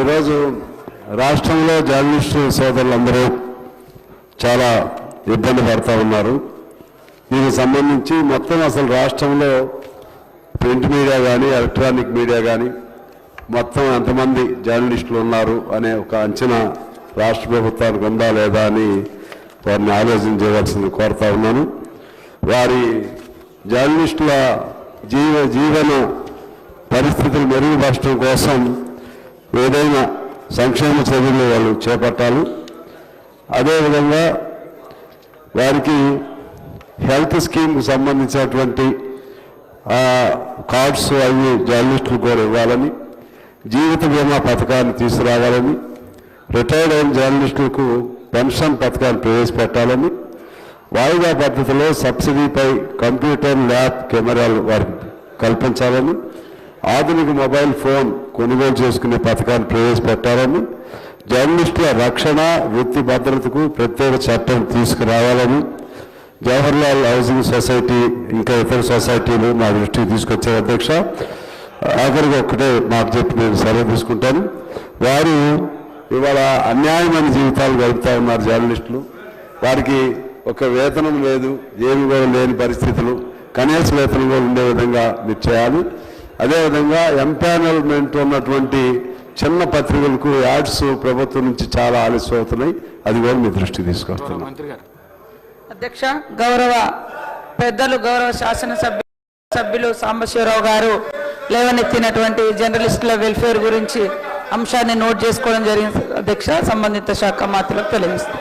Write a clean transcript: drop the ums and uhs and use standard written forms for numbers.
ఈరోజు రాష్ట్రంలో జర్నలిస్టు సోదరులందరూ చాలా ఇబ్బంది పడుతూ ఉన్నారు. దీనికి సంబంధించి మొత్తం అసలు రాష్ట్రంలో ప్రింట్ మీడియా కానీ ఎలక్ట్రానిక్ మీడియా కానీ మొత్తం ఎంతమంది జర్నలిస్టులు ఉన్నారు అనే ఒక అంచనా రాష్ట్ర ప్రభుత్వానికి ఉందా లేదా అని వారిని ఆలోచన చేయవలసింది కోరుతా ఉన్నాను. వారి జర్నలిస్టుల జీవన పరిస్థితులు మెరుగుపరచడం కోసం ఏదైనా సంక్షేమ చర్యలు వాళ్ళు చేపట్టాలి. అదేవిధంగా వారికి హెల్త్ స్కీమ్కి సంబంధించినటువంటి కార్డ్స్ అవి జర్నలిస్టులు కూడా ఇవ్వాలని, జీవిత బీమా పథకాన్ని తీసుకురావాలని, రిటైర్డ్ అయిన జర్నలిస్టులకు పెన్షన్ పథకాన్ని ప్రవేశపెట్టాలని, వాయిదా పద్ధతిలో సబ్సిడీపై కంప్యూటర్ ల్యాబ్ కెమెరాలు వారికి కల్పించాలని, ఆధునిక మొబైల్ ఫోన్ కొనుగోలు చేసుకునే పథకాన్ని ప్రవేశపెట్టాలని, జర్నలిస్టుల రక్షణ వృత్తి భద్రతకు ప్రత్యేక చట్టం తీసుకురావాలని జవహర్లాల్ హౌసింగ్ సొసైటీ ఇంకా ఇతర సొసైటీలు మా దృష్టికి తీసుకొచ్చారు. అధ్యక్ష, ఆఖరికి ఒక్కటే మాకు చెప్పి నేను సెలవు తీసుకుంటాను. వారు ఇవాళ అన్యాయమైన జీవితాలు గడుపుతా ఉన్నారు జర్నలిస్టులు. వారికి ఒక వేతనం లేదు, ఏమి కూడా లేని పరిస్థితులు, కనీస వేతనం కూడా ఉండే విధంగా మీరు చేయాలి. అదేవిధంగా ఎంపానల్మెంట్ ఉన్నటువంటి చిన్న పత్రికలకు యాడ్స్ ప్రభుత్వం నుంచి చాలా ఆలస్యం అవుతున్నాయి. అది కూడా మీ దృష్టికి తీసుకొస్తున్నాం. అధ్యక్ష, గౌరవ పెద్దలు గౌరవ శాసనసభ్యులు సాంబశివరావు గారు లేవనెత్తినటువంటి జర్నలిస్టుల వెల్ఫేర్ గురించి అంశాన్ని నోట్ చేసుకోవడం జరిగింది. అధ్యక్ష, సంబంధిత శాఖ మాత్రులకు తెలియజేస్తాం.